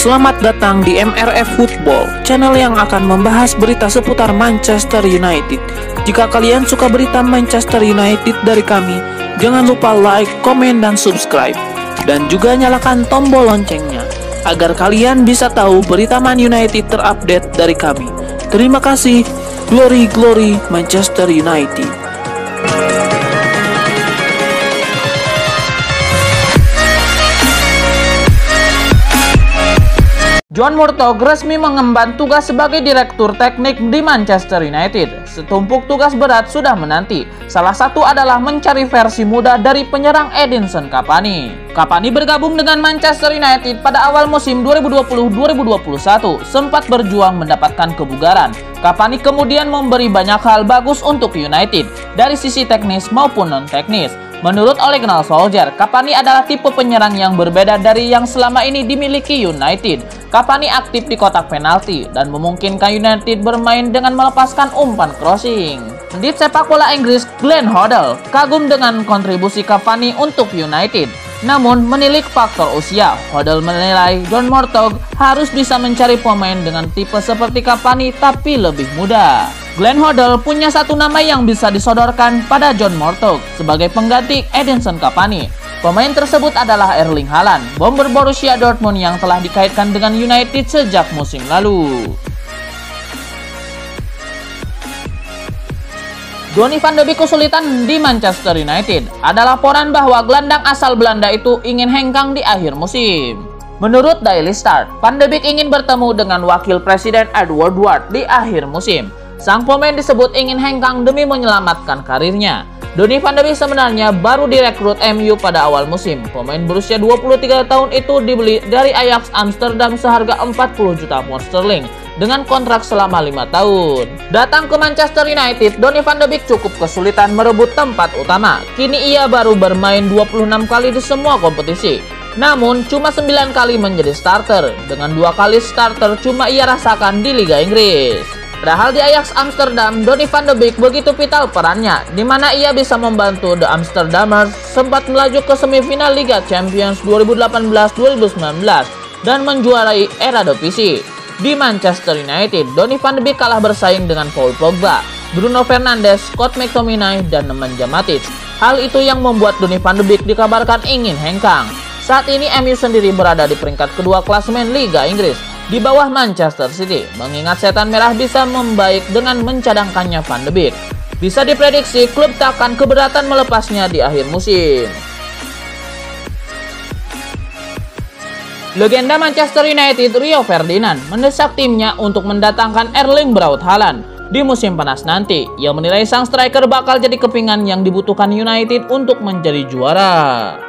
Selamat datang di MRF Football, channel yang akan membahas berita seputar Manchester United. Jika kalian suka berita Manchester United dari kami, jangan lupa like, komen, dan subscribe. Dan juga nyalakan tombol loncengnya, agar kalian bisa tahu berita Man United terupdate dari kami. Terima kasih. Glory, glory Manchester United. John Murtough resmi mengemban tugas sebagai direktur teknik di Manchester United. Setumpuk tugas berat sudah menanti. Salah satu adalah mencari versi muda dari penyerang Edinson Cavani. Cavani bergabung dengan Manchester United pada awal musim 2020-2021, sempat berjuang mendapatkan kebugaran. Cavani kemudian memberi banyak hal bagus untuk United, dari sisi teknis maupun non-teknis. Menurut Ole Gunnar Solskjaer, Cavani adalah tipe penyerang yang berbeda dari yang selama ini dimiliki United. Cavani aktif di kotak penalti dan memungkinkan United bermain dengan melepaskan umpan crossing. Pendit sepak bola Inggris Glenn Hoddle kagum dengan kontribusi Cavani untuk United. Namun, menilik faktor usia, Hoddle menilai John Murtough harus bisa mencari pemain dengan tipe seperti Cavani tapi lebih muda. Glenn Hoddle punya satu nama yang bisa disodorkan pada John Murtough sebagai pengganti Edinson Cavani. Pemain tersebut adalah Erling Haaland, bomber Borussia Dortmund yang telah dikaitkan dengan United sejak musim lalu. Donny van de Beek kesulitan di Manchester United. Ada laporan bahwa gelandang asal Belanda itu ingin hengkang di akhir musim. Menurut Daily Star, Van de Beek ingin bertemu dengan wakil presiden Edward Ward di akhir musim. Sang pemain disebut ingin hengkang demi menyelamatkan karirnya. Donny van de Beek sebenarnya baru direkrut MU pada awal musim. Pemain berusia 23 tahun itu dibeli dari Ajax Amsterdam seharga 40 juta pound sterling dengan kontrak selama 5 tahun. Datang ke Manchester United, Donny van de Beek cukup kesulitan merebut tempat utama. Kini ia baru bermain 26 kali di semua kompetisi. Namun, cuma 9 kali menjadi starter. Dengan 2 kali starter cuma ia rasakan di Liga Inggris. Padahal di Ajax Amsterdam, Donny van de Beek begitu vital perannya, di mana ia bisa membantu The Amsterdammers sempat melaju ke semifinal Liga Champions 2018-2019 dan menjuarai Eredivisie. Di Manchester United, Donny van de Beek kalah bersaing dengan Paul Pogba, Bruno Fernandes, Scott McTominay, dan Nemanja Matic. Hal itu yang membuat Donny van de Beek dikabarkan ingin hengkang. Saat ini MU sendiri berada di peringkat kedua klasemen Liga Inggris, di bawah Manchester City, mengingat setan merah bisa membaik dengan mencadangkannya Van de Beek. Bisa diprediksi klub takkan keberatan melepasnya di akhir musim. Legenda Manchester United Rio Ferdinand mendesak timnya untuk mendatangkan Erling Braut Haaland di musim panas nanti. Ia menilai sang striker bakal jadi kepingan yang dibutuhkan United untuk menjadi juara.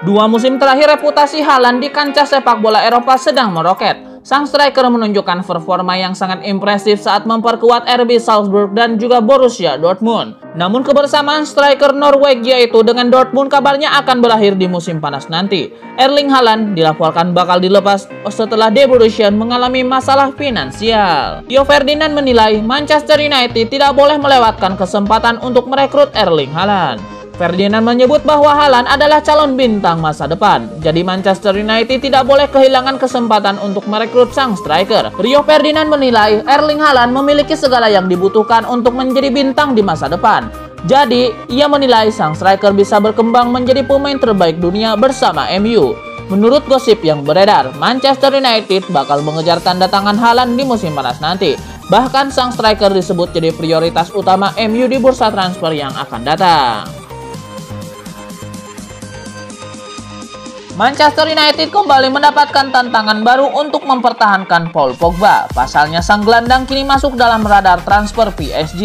2 musim terakhir reputasi Haaland di kancah sepak bola Eropa sedang meroket. Sang striker menunjukkan performa yang sangat impresif saat memperkuat RB Salzburg dan juga Borussia Dortmund. Namun kebersamaan striker Norwegia itu dengan Dortmund kabarnya akan berakhir di musim panas nanti. Erling Haaland dilaporkan bakal dilepas setelah De Borussia mengalami masalah finansial. Rio Ferdinand menilai Manchester United tidak boleh melewatkan kesempatan untuk merekrut Erling Haaland. Ferdinand menyebut bahwa Haaland adalah calon bintang masa depan. Jadi Manchester United tidak boleh kehilangan kesempatan untuk merekrut sang striker. Rio Ferdinand menilai Erling Haaland memiliki segala yang dibutuhkan untuk menjadi bintang di masa depan. Jadi, ia menilai sang striker bisa berkembang menjadi pemain terbaik dunia bersama MU. Menurut gosip yang beredar, Manchester United bakal mengejar tanda tangan Haaland di musim panas nanti. Bahkan sang striker disebut jadi prioritas utama MU di bursa transfer yang akan datang. Manchester United kembali mendapatkan tantangan baru untuk mempertahankan Paul Pogba. Pasalnya sang gelandang kini masuk dalam radar transfer PSG.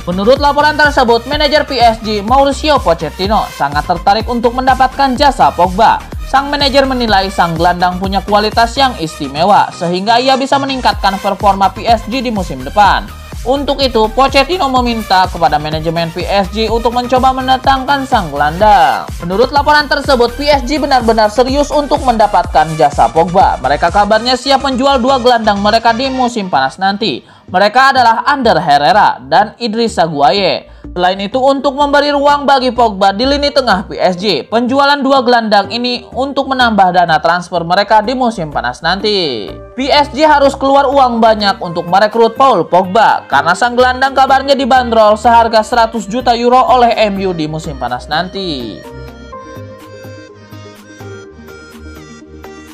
Menurut laporan tersebut, manajer PSG Mauricio Pochettino sangat tertarik untuk mendapatkan jasa Pogba. Sang manajer menilai sang gelandang punya kualitas yang istimewa sehingga ia bisa meningkatkan performa PSG di musim depan. Untuk itu, Pochettino meminta kepada manajemen PSG untuk mencoba mendatangkan sang gelandang. Menurut laporan tersebut, PSG benar-benar serius untuk mendapatkan jasa Pogba. Mereka kabarnya siap menjual 2 gelandang mereka di musim panas nanti. Mereka adalah Ander Herrera dan Idrissa Gueye. Selain itu, untuk memberi ruang bagi Pogba di lini tengah PSG, penjualan dua gelandang ini untuk menambah dana transfer mereka di musim panas nanti. PSG harus keluar uang banyak untuk merekrut Paul Pogba karena sang gelandang kabarnya dibanderol seharga 100 juta euro oleh MU di musim panas nanti.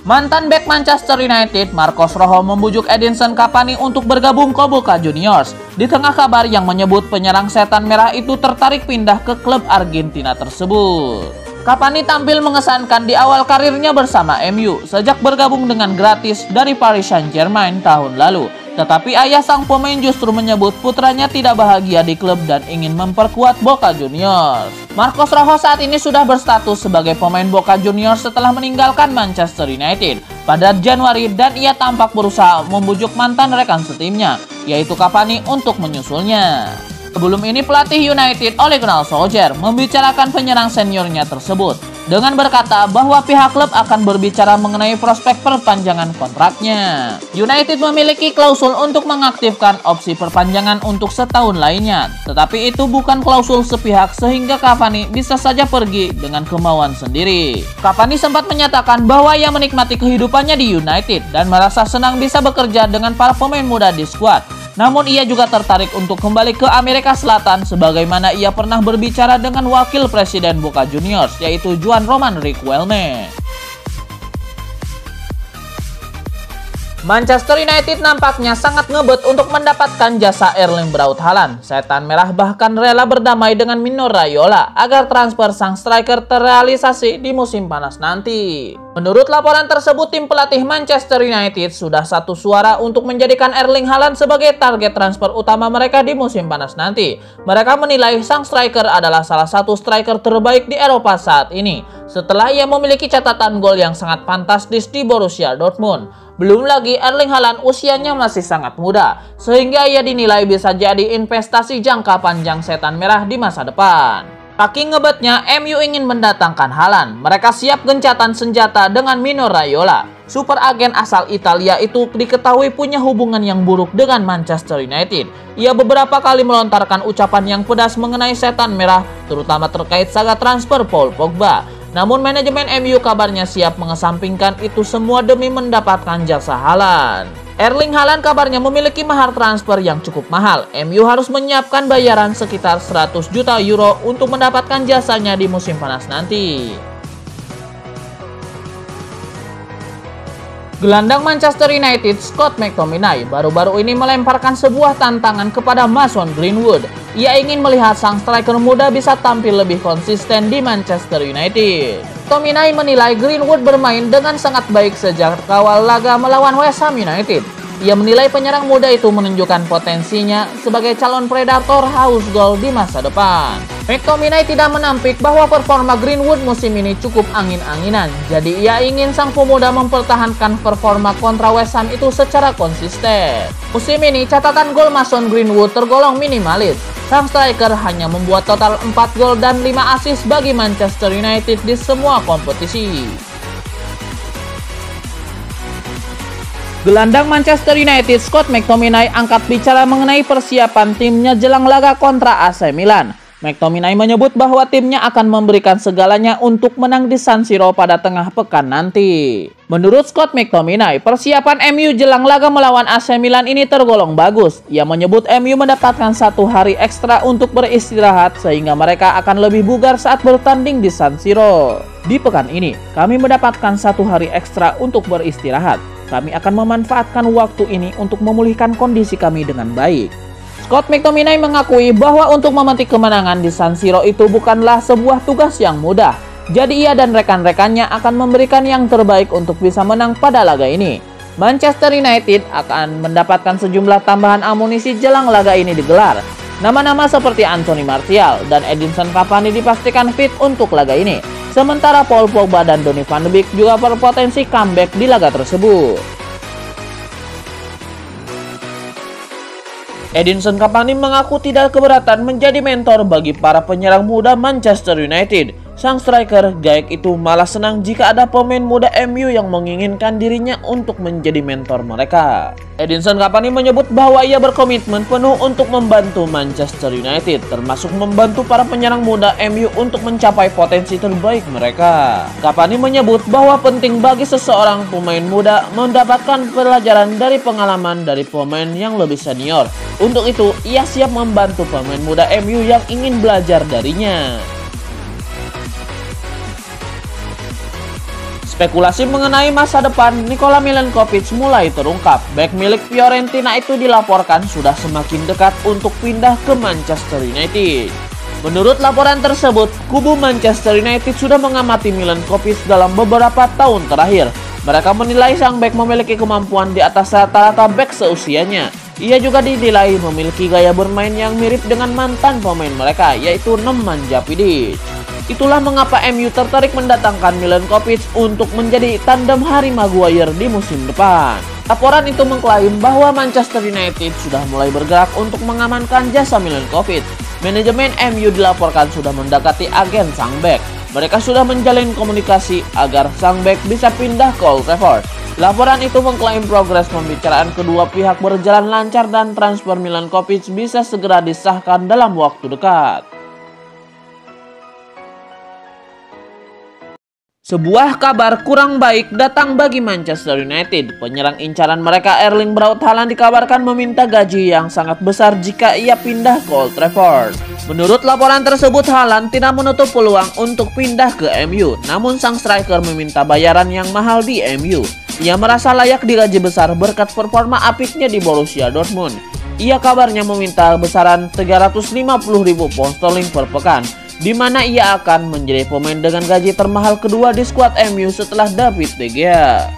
Mantan bek Manchester United, Marcos Rojo membujuk Edinson Cavani untuk bergabung ke Boca Juniors. Di tengah kabar yang menyebut penyerang setan merah itu tertarik pindah ke klub Argentina tersebut. Cavani tampil mengesankan di awal karirnya bersama MU sejak bergabung dengan gratis dari Paris Saint-Germain tahun lalu. Tetapi ayah sang pemain justru menyebut putranya tidak bahagia di klub dan ingin memperkuat Boca Juniors. Marcos Rojo saat ini sudah berstatus sebagai pemain Boca Juniors setelah meninggalkan Manchester United pada Januari dan ia tampak berusaha membujuk mantan rekan setimnya, yaitu Cavani untuk menyusulnya. Sebelum ini pelatih United Ole Gunnar Solskjaer membicarakan penyerang seniornya tersebut dengan berkata bahwa pihak klub akan berbicara mengenai prospek perpanjangan kontraknya. United memiliki klausul untuk mengaktifkan opsi perpanjangan untuk setahun lainnya, tetapi itu bukan klausul sepihak sehingga Cavani bisa saja pergi dengan kemauan sendiri. Cavani sempat menyatakan bahwa ia menikmati kehidupannya di United dan merasa senang bisa bekerja dengan para pemain muda di skuad. Namun ia juga tertarik untuk kembali ke Amerika Selatan sebagaimana ia pernah berbicara dengan wakil presiden Boca Juniors yaitu Juan Roman Riquelme. Manchester United nampaknya sangat ngebet untuk mendapatkan jasa Erling Braut Haaland. Setan merah bahkan rela berdamai dengan Mino Raiola agar transfer sang striker terrealisasi di musim panas nanti. Menurut laporan tersebut, tim pelatih Manchester United sudah satu suara untuk menjadikan Erling Haaland sebagai target transfer utama mereka di musim panas nanti. Mereka menilai sang striker adalah salah satu striker terbaik di Eropa saat ini, setelah ia memiliki catatan gol yang sangat fantastis di Borussia Dortmund. Belum lagi Erling Haaland usianya masih sangat muda, sehingga ia dinilai bisa jadi investasi jangka panjang setan merah di masa depan. Saking ngebetnya, MU ingin mendatangkan Haaland. Mereka siap gencatan senjata dengan Mino Raiola. Super agen asal Italia itu diketahui punya hubungan yang buruk dengan Manchester United. Ia beberapa kali melontarkan ucapan yang pedas mengenai setan merah, terutama terkait saga transfer Paul Pogba. Namun manajemen MU kabarnya siap mengesampingkan itu semua demi mendapatkan jasa Haaland. Erling Haaland kabarnya memiliki mahar transfer yang cukup mahal. MU harus menyiapkan bayaran sekitar 100 juta euro untuk mendapatkan jasanya di musim panas nanti. Gelandang Manchester United Scott McTominay baru-baru ini melemparkan sebuah tantangan kepada Mason Greenwood. Ia ingin melihat sang striker muda bisa tampil lebih konsisten di Manchester United. McTominay menilai Greenwood bermain dengan sangat baik sejak kawal laga melawan West Ham United. Ia menilai penyerang muda itu menunjukkan potensinya sebagai calon predator haus gol di masa depan. McTominay tidak menampik bahwa performa Greenwood musim ini cukup angin-anginan. Jadi ia ingin sang pemuda mempertahankan performa kontra West Ham itu secara konsisten. Musim ini catatan gol Mason Greenwood tergolong minimalis. Sang striker hanya membuat total 4 gol dan 5 assist bagi Manchester United di semua kompetisi. Gelandang Manchester United Scott McTominay angkat bicara mengenai persiapan timnya jelang laga kontra AC Milan. McTominay menyebut bahwa timnya akan memberikan segalanya untuk menang di San Siro pada tengah pekan nanti. Menurut Scott McTominay, persiapan MU jelang laga melawan AC Milan ini tergolong bagus. Ia menyebut MU mendapatkan 1 hari ekstra untuk beristirahat sehingga mereka akan lebih bugar saat bertanding di San Siro. Di pekan ini, kami mendapatkan 1 hari ekstra untuk beristirahat. Kami akan memanfaatkan waktu ini untuk memulihkan kondisi kami dengan baik. Scott McTominay mengakui bahwa untuk memetik kemenangan di San Siro itu bukanlah sebuah tugas yang mudah. Jadi ia dan rekan-rekannya akan memberikan yang terbaik untuk bisa menang pada laga ini. Manchester United akan mendapatkan sejumlah tambahan amunisi jelang laga ini digelar. Nama-nama seperti Anthony Martial dan Edinson Cavani dipastikan fit untuk laga ini. Sementara Paul Pogba dan Donny van de Beek juga berpotensi comeback di laga tersebut. Edinson Cavani mengaku tidak keberatan menjadi mentor bagi para penyerang muda Manchester United. Sang striker Gaik itu malah senang jika ada pemain muda MU yang menginginkan dirinya untuk menjadi mentor mereka. Edinson Cavani menyebut bahwa ia berkomitmen penuh untuk membantu Manchester United, termasuk membantu para penyerang muda MU untuk mencapai potensi terbaik mereka. Cavani menyebut bahwa penting bagi seseorang pemain muda mendapatkan pelajaran dari pengalaman dari pemain yang lebih senior. Untuk itu, ia siap membantu pemain muda MU yang ingin belajar darinya. Spekulasi mengenai masa depan Nikola Milenkovic mulai terungkap. Bek milik Fiorentina itu dilaporkan sudah semakin dekat untuk pindah ke Manchester United. Menurut laporan tersebut, kubu Manchester United sudah mengamati Milenkovic dalam beberapa tahun terakhir. Mereka menilai sang bek memiliki kemampuan di atas rata-rata bek seusianya. Ia juga dinilai memiliki gaya bermain yang mirip dengan mantan pemain mereka, yaitu Nemanja Vidic. Itulah mengapa MU tertarik mendatangkan Milenkovic untuk menjadi tandem Harry Maguire di musim depan. Laporan itu mengklaim bahwa Manchester United sudah mulai bergerak untuk mengamankan jasa Milenkovic. Manajemen MU dilaporkan sudah mendekati agen sang bek. Mereka sudah menjalin komunikasi agar sang bek bisa pindah ke Old Trafford. Laporan itu mengklaim progres pembicaraan kedua pihak berjalan lancar dan transfer Milenkovic bisa segera disahkan dalam waktu dekat. Sebuah kabar kurang baik datang bagi Manchester United. Penyerang incaran mereka Erling Braut Haaland dikabarkan meminta gaji yang sangat besar jika ia pindah ke Old Trafford. Menurut laporan tersebut, Haaland tidak menutup peluang untuk pindah ke MU. Namun sang striker meminta bayaran yang mahal di MU. Ia merasa layak digaji besar berkat performa apiknya di Borussia Dortmund. Ia kabarnya meminta besaran 350.000 pound sterling per pekan, di mana ia akan menjadi pemain dengan gaji termahal kedua di skuad MU setelah David De Gea.